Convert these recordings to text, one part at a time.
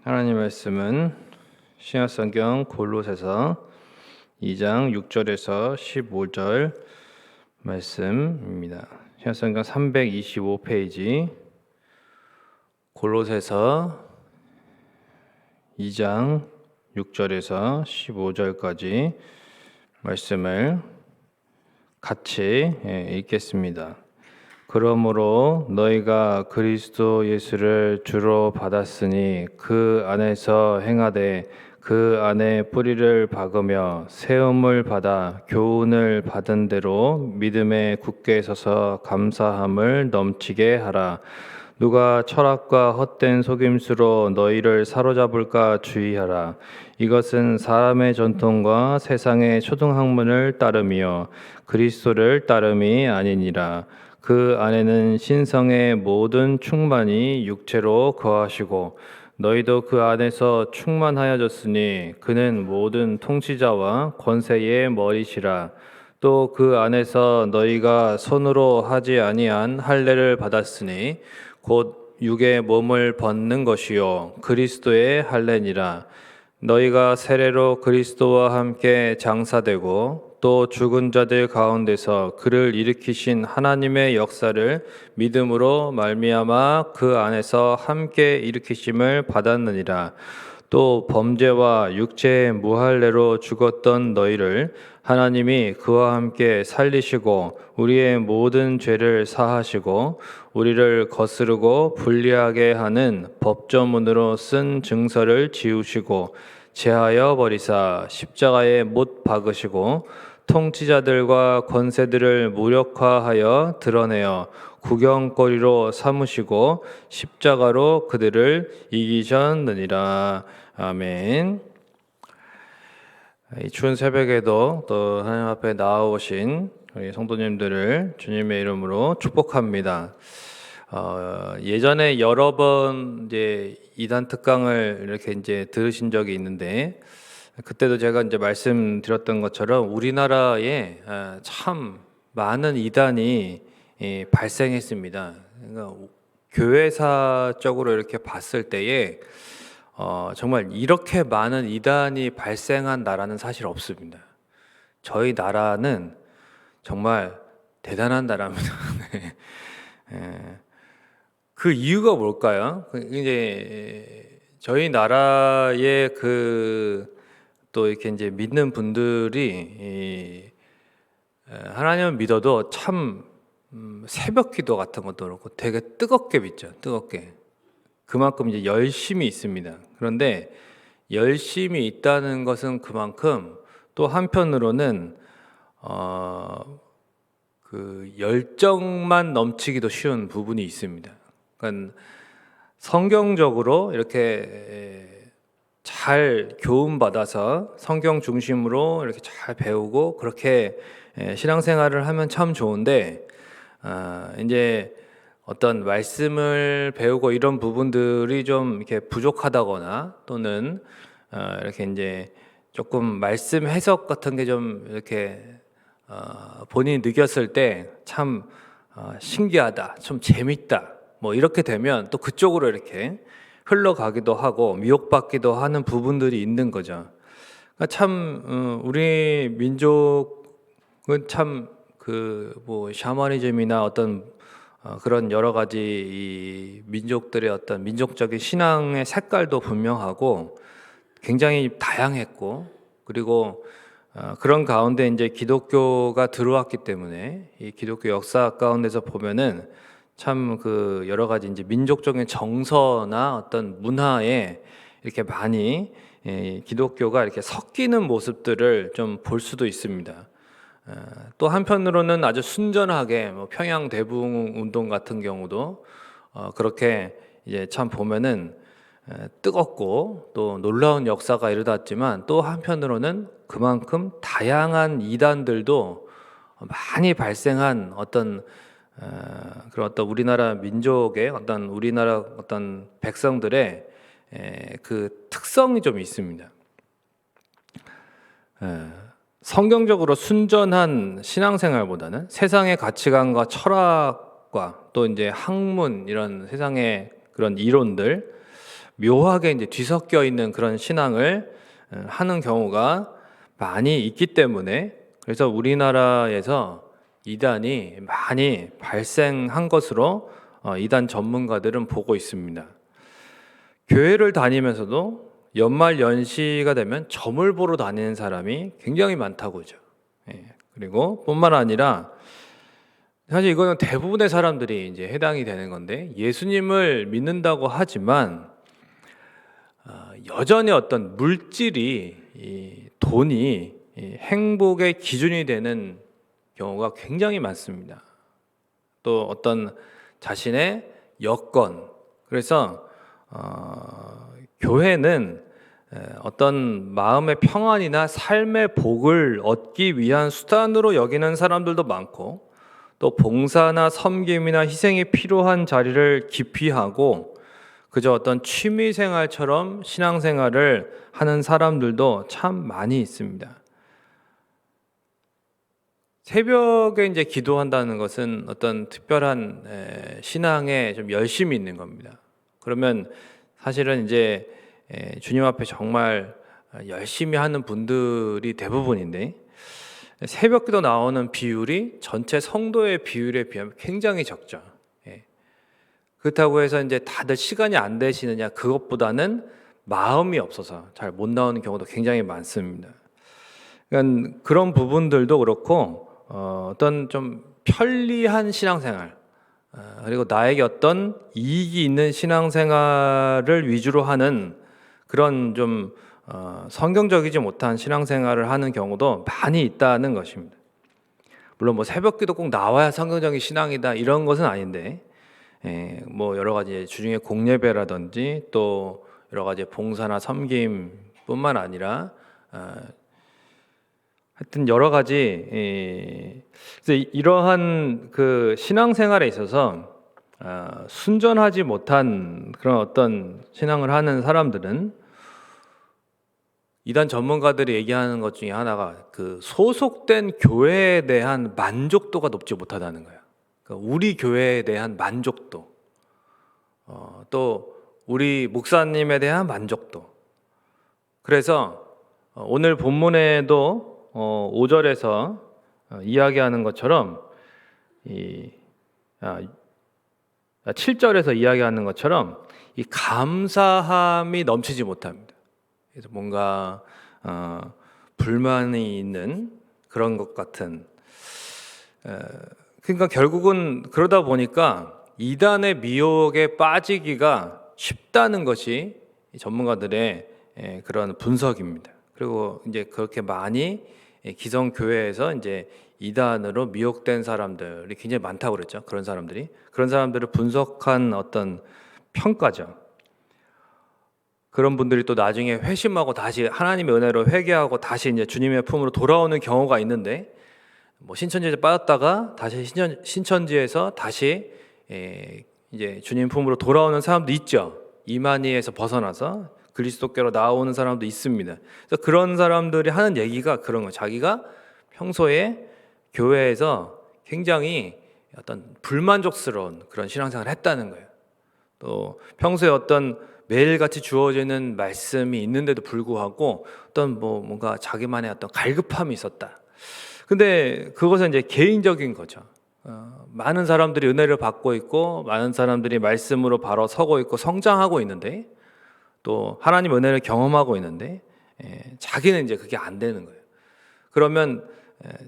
하나님 말씀은 신약성경 골로새서 2장 6절에서 15절 말씀입니다. 신약성경 325페이지 골로새서 2장 6절에서 15절까지 말씀을 같이 읽겠습니다. 그러므로 너희가 그리스도 예수를 주로 받았으니 그 안에서 행하되 그 안에 뿌리를 박으며 세움을 받아 교훈을 받은 대로 믿음에 굳게 서서 감사함을 넘치게 하라. 누가 철학과 헛된 속임수로 너희를 사로잡을까 주의하라. 이것은 사람의 전통과 세상의 초등학문을 따름이요 그리스도를 따름이 아니니라. 그 안에는 신성의 모든 충만이 육체로 거하시고 너희도 그 안에서 충만하여졌으니 그는 모든 통치자와 권세의 머리시라. 또 그 안에서 너희가 손으로 하지 아니한 할례를 받았으니 곧 육의 몸을 벗는 것이요 그리스도의 할례니라. 너희가 세례로 그리스도와 함께 장사되고 또 죽은 자들 가운데서 그를 일으키신 하나님의 역사를 믿음으로 말미암아 그 안에서 함께 일으키심을 받았느니라. 또 범죄와 육체의 무할례로 죽었던 너희를 하나님이 그와 함께 살리시고 우리의 모든 죄를 사하시고 우리를 거스르고 불리하게 하는 법조문으로 쓴 증서를 지우시고 제하여 버리사 십자가에 못 박으시고 통치자들과 권세들을 무력화하여 드러내어 구경거리로 삼으시고 십자가로 그들을 이기셨느니라. 아멘. 이 추운 새벽에도 또 하나님 앞에 나아오신 우리 성도님들을 주님의 이름으로 축복합니다. 예전에 여러 번 이제 이단 특강을 이렇게 이제 들으신 적이 있는데 그때도 제가 이제 말씀드렸던 것처럼 우리나라에 참 많은 이단이 발생했습니다. 그러니까 교회사적으로 이렇게 봤을 때에 정말 이렇게 많은 이단이 발생한 나라는 사실 없습니다. 저희 나라는 정말 대단한 나라입니다. 그 이유가 뭘까요? 이제 저희 나라의 또 이렇게 이제 믿는 분들이 하나님을 믿어도 참 새벽 기도 같은 것도 그렇고 되게 뜨겁게 믿죠. 뜨겁게. 그만큼 이제 열심히 있습니다. 그런데 열심히 있다는 것은 그만큼 또 한편으로는 그 열정만 넘치기도 쉬운 부분이 있습니다. 그러니까 성경적으로 이렇게 잘 교훈받아서 성경 중심으로 이렇게 잘 배우고 그렇게 신앙생활을 하면 참 좋은데 이제 어떤 말씀을 배우고 이런 부분들이 좀 이렇게 부족하다거나 또는 이렇게 이제 조금 말씀 해석 같은 게 좀 이렇게 본인이 느꼈을 때 참 신기하다, 좀 재밌다, 뭐 이렇게 되면 또 그쪽으로 이렇게 흘러가기도 하고 미혹받기도 하는 부분들이 있는 거죠. 그러니까 참 우리 민족은 참 그 뭐 샤머니즘이나 어떤 그런 여러 가지 이 민족들의 어떤 민족적인 신앙의 색깔도 분명하고 굉장히 다양했고 그리고 그런 가운데 이제 기독교가 들어왔기 때문에 이 기독교 역사 가운데서 보면은 참 그 여러 가지 이제 민족적인 정서나 어떤 문화에 이렇게 많이 기독교가 이렇게 섞이는 모습들을 좀 볼 수도 있습니다. 또 한편으로는 아주 순전하게 뭐 평양 대부흥 운동 같은 경우도 그렇게 이제 참 보면은 뜨겁고 또 놀라운 역사가 일어났지만 또 한편으로는 그만큼 다양한 이단들도 많이 발생한 어떤 그런 어떤 우리나라 민족의 어떤 우리나라 어떤 백성들의 그 특성이 좀 있습니다. 성경적으로 순전한 신앙생활보다는 세상의 가치관과 철학과 또 이제 학문 이런 세상의 그런 이론들 묘하게 이제 뒤섞여 있는 그런 신앙을 하는 경우가 많이 있기 때문에, 그래서 우리나라에서 이단이 많이 발생한 것으로 이단 전문가들은 보고 있습니다. 교회를 다니면서도 연말 연시가 되면 점을 보러 다니는 사람이 굉장히 많다고죠. 그리고 뿐만 아니라 사실 이거는 대부분의 사람들이 이제 해당이 되는 건데, 예수님을 믿는다고 하지만 여전히 어떤 물질이, 이 돈이 이 행복의 기준이 되는 경우가 굉장히 많습니다. 또 어떤 자신의 여건, 그래서 교회는 어떤 마음의 평안이나 삶의 복을 얻기 위한 수단으로 여기는 사람들도 많고, 또 봉사나 섬김이나 희생이 필요한 자리를 기피하고 그저 어떤 취미 생활처럼 신앙생활을 하는 사람들도 참 많이 있습니다. 새벽에 이제 기도한다는 것은 어떤 특별한 신앙에 좀 열심이 있는 겁니다. 그러면 사실은 이제 주님 앞에 정말 열심히 하는 분들이 대부분인데, 새벽기도 나오는 비율이 전체 성도의 비율에 비하면 굉장히 적죠. 그렇다고 해서 이제 다들 시간이 안 되시느냐, 그것보다는 마음이 없어서 잘 못 나오는 경우도 굉장히 많습니다. 그러니까 그런 부분들도 그렇고 어떤 좀 편리한 신앙생활, 그리고 나에게 어떤 이익이 있는 신앙생활을 위주로 하는 그런 좀 성경적이지 못한 신앙생활을 하는 경우도 많이 있다는 것입니다. 물론 뭐 새벽기도 꼭 나와야 성경적인 신앙이다 이런 것은 아닌데, 뭐 여러 가지 주중에 공예배라든지 또 여러 가지 봉사나 섬김뿐만 아니라 하여튼 여러 가지, 그래서 이러한 그 신앙생활에 있어서 순전하지 못한 그런 어떤 신앙을 하는 사람들은 이단 전문가들이 얘기하는 것 중에 하나가 그 소속된 교회에 대한 만족도가 높지 못하다는 거예요. 그러니까 우리 교회에 대한 만족도, 또 우리 목사님에 대한 만족도. 그래서 오늘 본문에도 5절에서 이야기하는 것처럼 7절에서 이야기하는 것처럼 이 감사함이 넘치지 못합니다. 그래서 뭔가 불만이 있는 그런 것 같은, 그러니까 결국은 그러다 보니까 이단의 미혹에 빠지기가 쉽다는 것이 전문가들의 그런 분석입니다. 그리고 이제 그렇게 많이 기성 교회에서 이제 이단으로 미혹된 사람들이 굉장히 많다고 그랬죠. 그런 사람들을 분석한 어떤 평가죠. 그런 분들이 또 나중에 회심하고 다시 하나님의 은혜로 회개하고 다시 이제 주님의 품으로 돌아오는 경우가 있는데, 뭐 신천지에 빠졌다가 다시 신천지에서 다시 이제 주님 품으로 돌아오는 사람도 있죠. 이만희에서 벗어나서 그리스도께로 나오는 사람도 있습니다. 그래서 그런 사람들이 하는 얘기가 그런 거예요. 자기가 평소에 교회에서 굉장히 어떤 불만족스러운 그런 신앙생활을 했다는 거예요. 또 평소에 어떤 매일같이 주어지는 말씀이 있는데도 불구하고 어떤 뭔가 자기만의 어떤 갈급함이 있었다. 근데 그것은 이제 개인적인 거죠. 많은 사람들이 은혜를 받고 있고 많은 사람들이 말씀으로 바로 서고 있고 성장하고 있는데, 또 하나님 은혜를 경험하고 있는데 자기는 이제 그게 안 되는 거예요. 그러면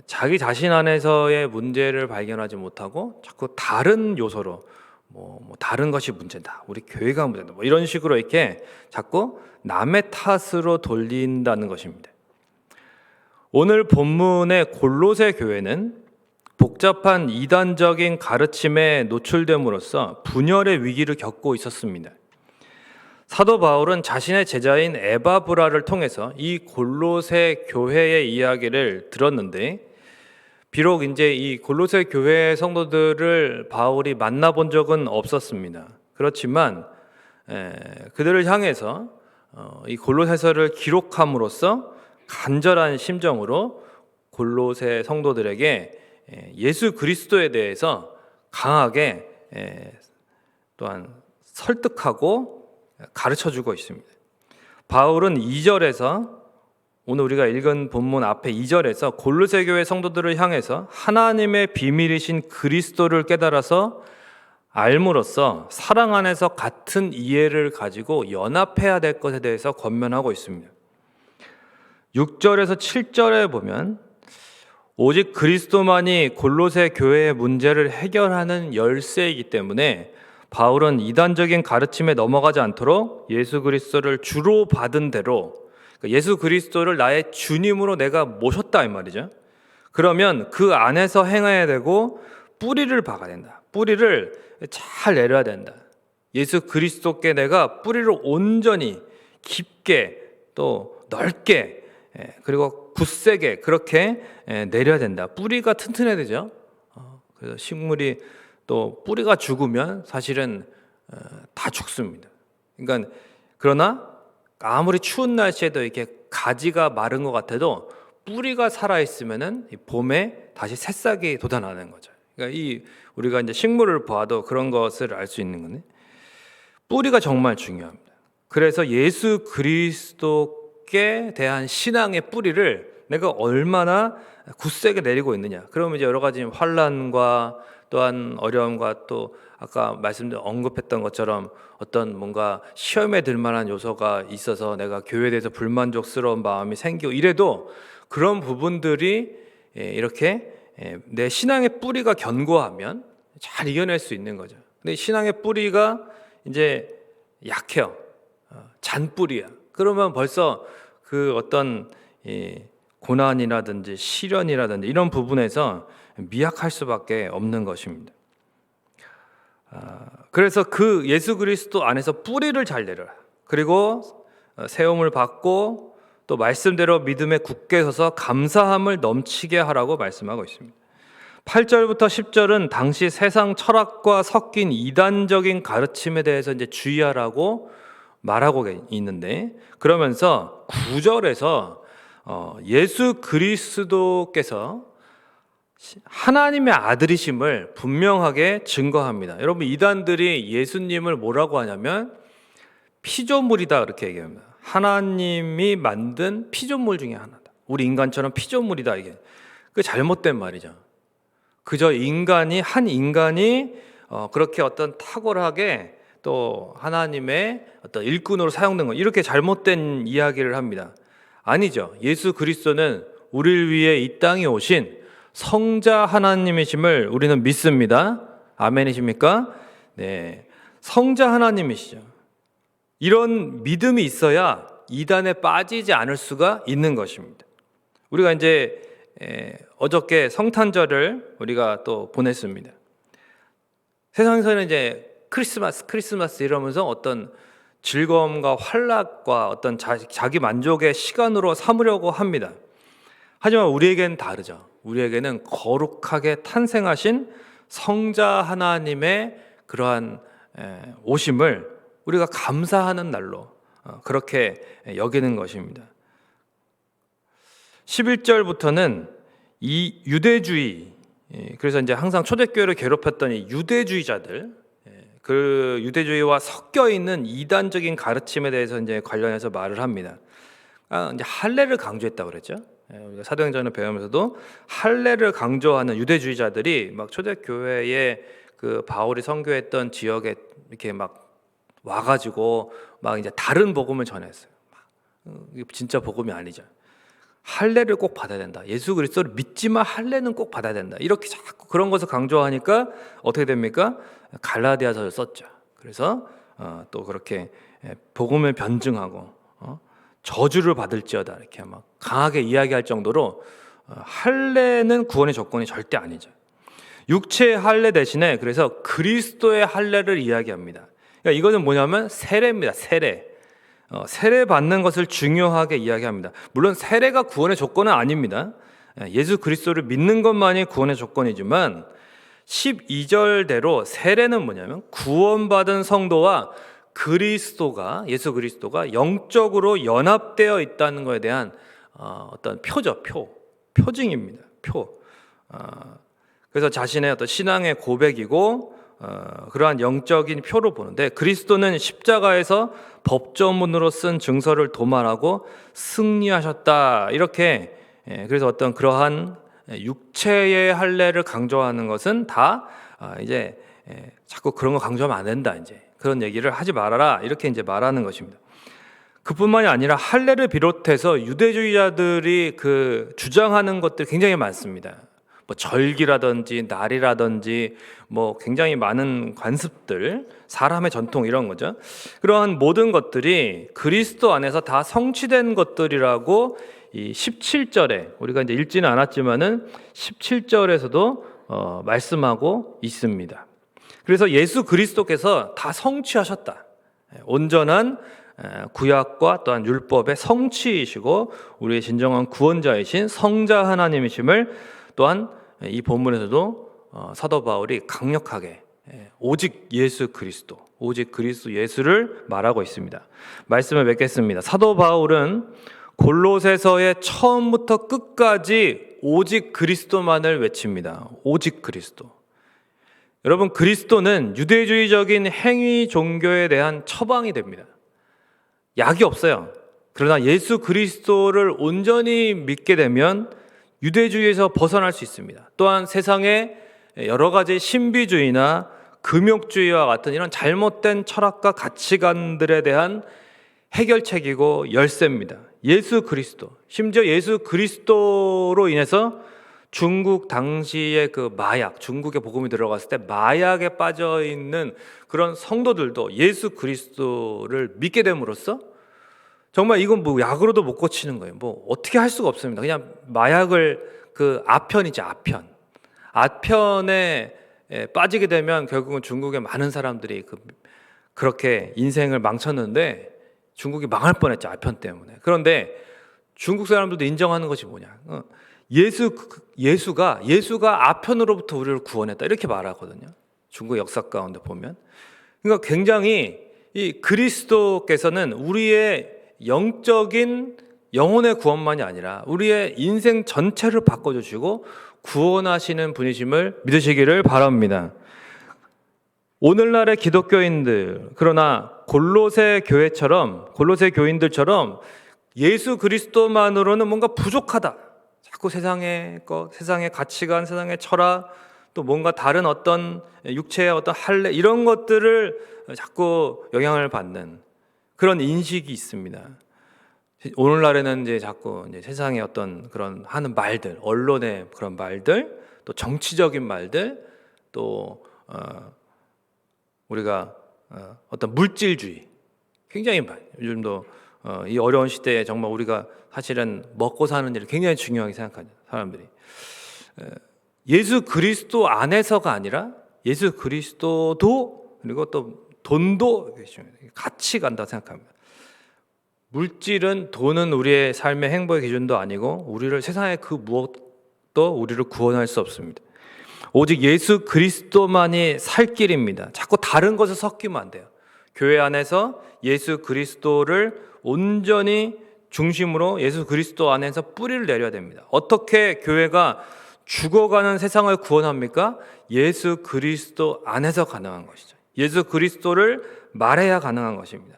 자기 자신 안에서의 문제를 발견하지 못하고 자꾸 다른 요소로 뭐 다른 것이 문제다, 우리 교회가 문제다, 뭐 이런 식으로 이렇게 자꾸 남의 탓으로 돌린다는 것입니다. 오늘 본문의 골로새 교회는 복잡한 이단적인 가르침에 노출됨으로써 분열의 위기를 겪고 있었습니다. 사도 바울은 자신의 제자인 에바브라를 통해서 이 골로새 교회의 이야기를 들었는데, 비록 이제 이 골로새 교회 성도들을 바울이 만나본 적은 없었습니다. 그렇지만 그들을 향해서 이 골로새서를 기록함으로써 간절한 심정으로 골로새 성도들에게 예수 그리스도에 대해서 강하게 또한 설득하고 가르쳐주고 있습니다. 바울은 2절에서 오늘 우리가 읽은 본문 앞에 2절에서 골로새 교회 성도들을 향해서 하나님의 비밀이신 그리스도를 깨달아서 알므로써 사랑 안에서 같은 이해를 가지고 연합해야 될 것에 대해서 권면하고 있습니다. 6절에서 7절에 보면 오직 그리스도만이 골로새 교회의 문제를 해결하는 열쇠이기 때문에 바울은 이단적인 가르침에 넘어가지 않도록 예수 그리스도를 주로 받은 대로, 예수 그리스도를 나의 주님으로 내가 모셨다 이 말이죠. 그러면 그 안에서 행해야 되고 뿌리를 박아야 된다. 뿌리를 잘 내려야 된다. 예수 그리스도께 내가 뿌리를 온전히 깊게 또 넓게 그리고 굳세게 그렇게 내려야 된다. 뿌리가 튼튼해야 되죠. 그래서 식물이 또 뿌리가 죽으면 사실은 다 죽습니다. 그러니까 그러나 아무리 추운 날씨에도 이렇게 가지가 마른 것 같아도 뿌리가 살아 있으면은 봄에 다시 새싹이 돋아나는 거죠. 그러니까 우리가 이제 식물을 봐도 그런 것을 알 수 있는 거네. 뿌리가 정말 중요합니다. 그래서 예수 그리스도께 대한 신앙의 뿌리를 내가 얼마나 굳세게 내리고 있느냐. 그러면 이제 여러 가지 환난과 또한 어려움과 또 아까 언급했던 것처럼 어떤 뭔가 시험에 들 만한 요소가 있어서 내가 교회에 대해서 불만족스러운 마음이 생기고 이래도 그런 부분들이 이렇게 내 신앙의 뿌리가 견고하면 잘 이겨낼 수 있는 거죠. 근데 신앙의 뿌리가 이제 약해요. 잔뿌리야. 그러면 벌써 그 어떤 고난이라든지 시련이라든지 이런 부분에서 미약할 수밖에 없는 것입니다. 그래서 그 예수 그리스도 안에서 뿌리를 잘 내려라. 그리고 세움을 받고 또 말씀대로 믿음에 굳게 서서 감사함을 넘치게 하라고 말씀하고 있습니다. 8절부터 10절은 당시 세상 철학과 섞인 이단적인 가르침에 대해서 이제 주의하라고 말하고 있는데, 그러면서 9절에서 예수 그리스도께서 하나님의 아들이심을 분명하게 증거합니다. 여러분, 이단들이 예수님을 뭐라고 하냐면 피조물이다 그렇게 얘기합니다. 하나님이 만든 피조물 중에 하나다. 우리 인간처럼 피조물이다, 이게 그 잘못된 말이죠. 그저 한 인간이 그렇게 어떤 탁월하게 또 하나님의 어떤 일꾼으로 사용된 것, 이렇게 잘못된 이야기를 합니다. 아니죠. 예수 그리스도는 우리를 위해 이 땅에 오신 성자 하나님이심을 우리는 믿습니다. 아멘이십니까? 네, 성자 하나님이시죠. 이런 믿음이 있어야 이단에 빠지지 않을 수가 있는 것입니다. 우리가 이제 어저께 성탄절을 우리가 또 보냈습니다. 세상에서는 이제 크리스마스 이러면서 어떤 즐거움과 환락과 어떤 자기 만족의 시간으로 삼으려고 합니다. 하지만 우리에게는 다르죠. 우리에게는 거룩하게 탄생하신 성자 하나님의 그러한 오심을 우리가 감사하는 날로 그렇게 여기는 것입니다. 11절부터는 이 유대주의, 그래서 이제 항상 초대교회를 괴롭혔던 이 유대주의자들, 그 유대주의와 섞여 있는 이단적인 가르침에 대해서 이제 관련해서 말을 합니다. 이제 할례를 강조했다고 그랬죠. 우리가 사도행전을 배우면서도 할례를 강조하는 유대주의자들이 막 초대교회에 그 바울이 선교했던 지역에 이렇게 막 와가지고 막 이제 다른 복음을 전했어요. 이게 진짜 복음이 아니죠. 할례를 꼭 받아야 된다. 예수 그리스도를 믿지만 할례는 꼭 받아야 된다. 이렇게 자꾸 그런 것을 강조하니까 어떻게 됩니까? 갈라디아서를 썼죠. 그래서 또 그렇게 복음을 변증하고 저주를 받을지어다 이렇게 막 강하게 이야기할 정도로 할례는 구원의 조건이 절대 아니죠. 육체의 할례 대신에 그래서 그리스도의 할례를 이야기합니다. 그러니까 이것은 뭐냐면 세례입니다. 세례 받는 것을 중요하게 이야기합니다. 물론 세례가 구원의 조건은 아닙니다. 예수 그리스도를 믿는 것만이 구원의 조건이지만 12절대로 세례는 뭐냐면 구원받은 성도와 예수 그리스도가 영적으로 연합되어 있다는 것에 대한 어떤 표징입니다. 그래서 자신의 어떤 신앙의 고백이고 그러한 영적인 표로 보는데, 그리스도는 십자가에서 법조문으로 쓴 증서를 도말하고 승리하셨다, 이렇게. 그래서 어떤 그러한 육체의 할례를 강조하는 것은 다 이제 자꾸 그런 거 강조하면 안 된다, 이제 그런 얘기를 하지 말아라, 이렇게 이제 말하는 것입니다. 그뿐만이 아니라 할례를 비롯해서 유대주의자들이 주장하는 것들이 굉장히 많습니다. 뭐 절기라든지 날이라든지 뭐 굉장히 많은 관습들, 사람의 전통, 이런 거죠. 그러한 모든 것들이 그리스도 안에서 다 성취된 것들이라고 이 17절에, 우리가 이제 읽지는 않았지만은 17절에서도 말씀하고 있습니다. 그래서 예수 그리스도께서 다 성취하셨다. 온전한 구약과 또한 율법의 성취이시고 우리의 진정한 구원자이신 성자 하나님이심을 또한 이 본문에서도 사도 바울이 강력하게 오직 예수 그리스도, 오직 그리스도 예수를 말하고 있습니다. 말씀을 맺겠습니다. 사도 바울은 골로새서의 처음부터 끝까지 오직 그리스도만을 외칩니다. 오직 그리스도. 여러분, 그리스도는 유대주의적인 행위 종교에 대한 처방이 됩니다. 약이 없어요. 그러나 예수 그리스도를 온전히 믿게 되면 유대주의에서 벗어날 수 있습니다. 또한 세상의 여러 가지 신비주의나 금욕주의와 같은 이런 잘못된 철학과 가치관들에 대한 해결책이고 열쇠입니다. 예수 그리스도. 심지어 예수 그리스도로 인해서 중국 당시의 마약, 중국에 복음이 들어갔을 때 마약에 빠져 있는 그런 성도들도 예수 그리스도를 믿게 됨으로써 정말 이건 뭐 약으로도 못 고치는 거예요. 뭐 어떻게 할 수가 없습니다. 그냥 마약을 아편이죠, 아편. 아편에 빠지게 되면 결국은 중국의 많은 사람들이 그렇게 인생을 망쳤는데 중국이 망할 뻔했죠, 아편 때문에. 그런데 중국 사람들도 인정하는 것이 뭐냐? 예수가 아편으로부터 우리를 구원했다, 이렇게 말하거든요. 중국 역사 가운데 보면. 그러니까 굉장히 이 그리스도께서는 우리의 영적인 영혼의 구원만이 아니라 우리의 인생 전체를 바꿔주시고 구원하시는 분이심을 믿으시기를 바랍니다. 오늘날의 기독교인들, 그러나 골로새 교인들처럼 예수 그리스도만으로는 뭔가 부족하다, 자꾸 세상의 것, 세상의 가치관, 세상의 철학, 또 뭔가 다른 어떤 육체의 어떤 할례, 이런 것들을 자꾸 영향을 받는 그런 인식이 있습니다. 오늘날에는 이제 자꾸 세상의 어떤 그런 하는 말들, 언론의 그런 말들, 또 정치적인 말들, 또 우리가 어떤 물질주의 굉장히 많아요. 요즘도 이 어려운 시대에 정말 우리가 사실은 먹고 사는 일을 굉장히 중요하게 생각하죠, 사람들이. 예수 그리스도 안에서가 아니라 예수 그리스도도, 그리고 또 돈도 같이 간다고 생각합니다. 물질은, 돈은 우리의 삶의 행복의 기준도 아니고 우리를, 세상의 그 무엇도 우리를 구원할 수 없습니다. 오직 예수 그리스도만이 살 길입니다. 자꾸 다른 것을 섞이면 안 돼요. 교회 안에서 예수 그리스도를 온전히 중심으로 예수 그리스도 안에서 뿌리를 내려야 됩니다. 어떻게 교회가 죽어가는 세상을 구원합니까? 예수 그리스도 안에서 가능한 것이죠. 예수 그리스도를 말해야 가능한 것입니다.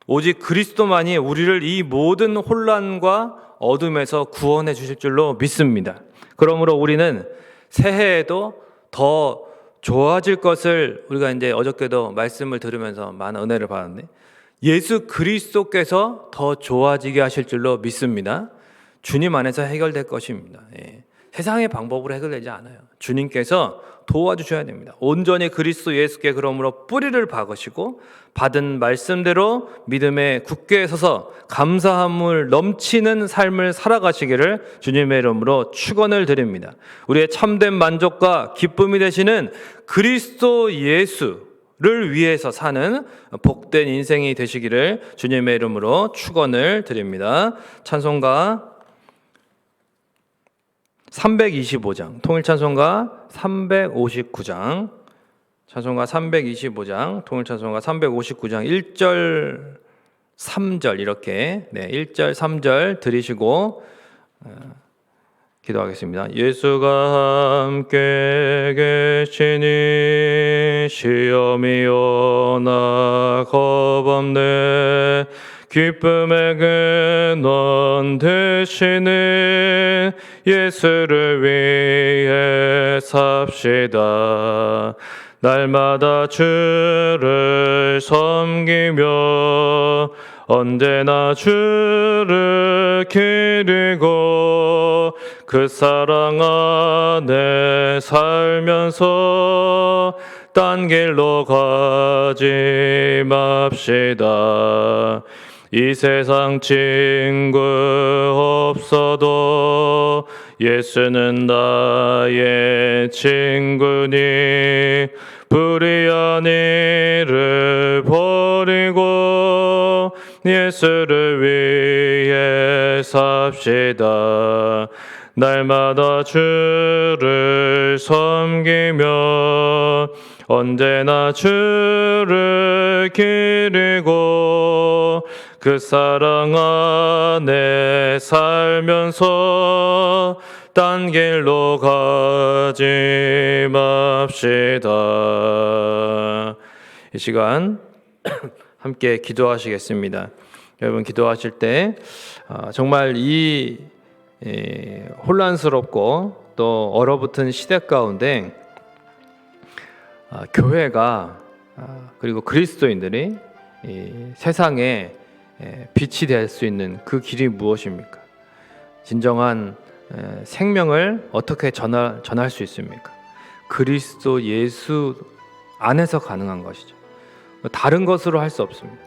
오직 그리스도만이 우리를 이 모든 혼란과 어둠에서 구원해 주실 줄로 믿습니다. 그러므로 우리는 새해에도 더 좋아질 것을, 우리가 이제 어저께도 말씀을 들으면서 많은 은혜를 받았는데, 예수 그리스도께서 더 좋아지게 하실 줄로 믿습니다. 주님 안에서 해결될 것입니다. 세상의 방법으로 해결되지 않아요. 주님께서 도와주셔야 됩니다. 온전히 그리스도 예수께 그러므로 뿌리를 박으시고 받은 말씀대로 믿음에 굳게 서서 감사함을 넘치는 삶을 살아가시기를 주님의 이름으로 축원을 드립니다. 우리의 참된 만족과 기쁨이 되시는 그리스도 예수를 위해서 사는 복된 인생이 되시기를 주님의 이름으로 축원을 드립니다. 찬송가 325장, 통일찬송가 359장, 찬송가 325장, 통일찬송가 359장 1절, 3절 이렇게 1절, 3절 들으시고 기도하겠습니다. 예수가 함께 계시니 시험이 오나 겁없네. 기쁨의 근원 되시는 예수를 위해 삽시다. 날마다 주를 섬기며 언제나 주를 기리고 그 사랑 안에 살면서 딴 길로 가지 맙시다. 이 세상 친구 없어도 예수는 나의 친구니 불의한 일을 버리고 예수를 위해 삽시다. 날마다 주를 섬기며 언제나 주를 기리고 그 사랑 안에 살면서 딴 길로 가지 맙시다. 이 시간 함께 기도하시겠습니다. 여러분 기도하실 때 정말 이 혼란스럽고 또 얼어붙은 시대 가운데 교회가 그리고 그리스도인들이 세상에 빛이 될 수 있는 그 길이 무엇입니까? 진정한 생명을 어떻게 전할 수 있습니까? 그리스도 예수 안에서 가능한 것이죠. 다른 것으로 할 수 없습니다.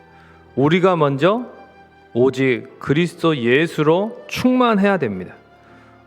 우리가 먼저 오직 그리스도 예수로 충만해야 됩니다.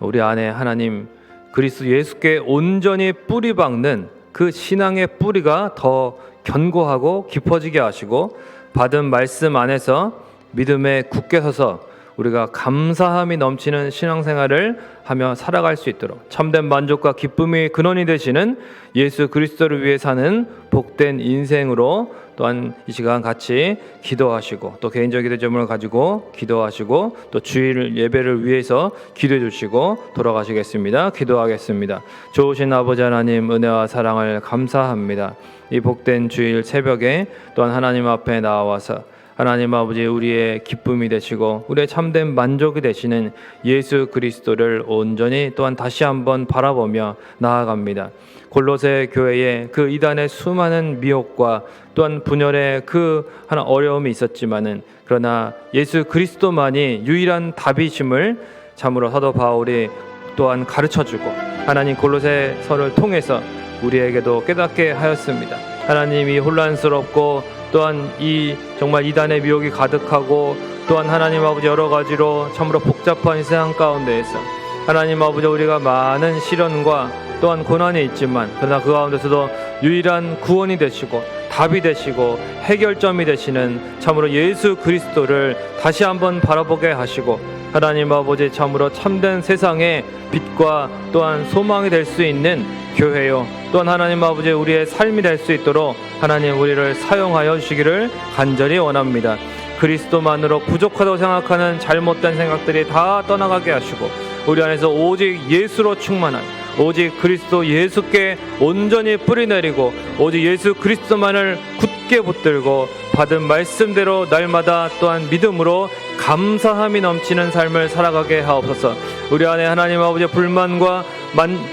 우리 안에 하나님 그리스도 예수께 온전히 뿌리 박는 그 신앙의 뿌리가 더 견고하고 깊어지게 하시고 받은 말씀 안에서 믿음에 굳게 서서 우리가 감사함이 넘치는 신앙생활을 하며 살아갈 수 있도록 참된 만족과 기쁨의 근원이 되시는 예수 그리스도를 위해 사는 복된 인생으로 또한 이 시간 같이 기도하시고 또 개인적 기도 제목을 가지고 기도하시고 또 주일 예배를 위해서 기도해 주시고 돌아가시겠습니다. 기도하겠습니다. 좋으신 아버지 하나님 은혜와 사랑을 감사합니다. 이 복된 주일 새벽에 또한 하나님 앞에 나와서 하나님 아버지 우리의 기쁨이 되시고 우리의 참된 만족이 되시는 예수 그리스도를 온전히 또한 다시 한번 바라보며 나아갑니다. 골로새 교회에 그 이단의 수많은 미혹과 또한 분열의 그 하나 어려움이 있었지만은 그러나 예수 그리스도만이 유일한 답이심을 참으로 사도 바울이 또한 가르쳐주고 하나님 골로새서를 통해서 우리에게도 깨닫게 하였습니다. 하나님이 혼란스럽고 또한 이 정말 이단의 미혹이 가득하고 또한 하나님 아버지 여러 가지로 참으로 복잡한 이 세상 가운데에서 하나님 아버지 우리가 많은 시련과 또한 고난이 있지만 그러나 그 가운데서도 유일한 구원이 되시고 답이 되시고 해결점이 되시는 참으로 예수 그리스도를 다시 한번 바라보게 하시고 하나님 아버지 참으로 참된 세상의 빛과 또한 소망이 될 수 있는 교회요 또한 하나님 아버지 우리의 삶이 될 수 있도록 하나님 우리를 사용하여 주시기를 간절히 원합니다. 그리스도만으로 부족하다고 생각하는 잘못된 생각들이 다 떠나가게 하시고 우리 안에서 오직 예수로 충만한 오직 그리스도 예수께 온전히 뿌리내리고 오직 예수 그리스도만을 굳게 붙들고 받은 말씀대로 날마다 또한 믿음으로 감사함이 넘치는 삶을 살아가게 하옵소서. 우리 안에 하나님 아버지의 불만과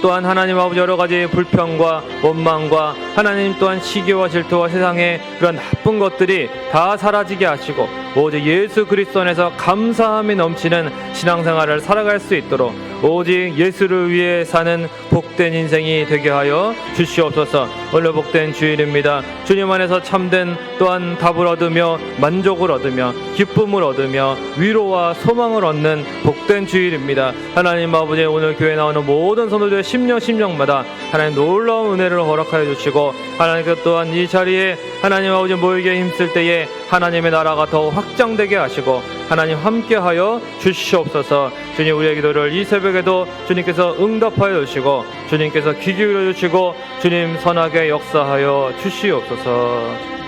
또한 하나님 아버지 여러 가지 불평과 원망과 하나님 또한 시기와 질투와 세상의 그런 나쁜 것들이 다 사라지게 하시고 오직 예수 그리스도 안에서 감사함이 넘치는 신앙생활을 살아갈 수 있도록 오직 예수를 위해 사는 복된 인생이 되게 하여 주시옵소서. 오늘 복된 주일입니다. 주님 안에서 참된 또한 답을 얻으며 만족을 얻으며 기쁨을 얻으며 위로와 소망을 얻는 복된 주일입니다. 하나님 아버지 오늘 교회에 나오는 모든 성도들의 심령마다 하나님 놀라운 은혜를 허락하여 주시고 하나님께 또한 이 자리에 하나님 아버지 모이게 힘쓸 때에 하나님의 나라가 더 확장되게 하시고 하나님 함께하여 주시옵소서. 주님 우리의 기도를 이 새벽에도 주님께서 응답하여 주시고 주님께서 귀 기울여 주시고 주님 선하게 역사하여 주시옵소서.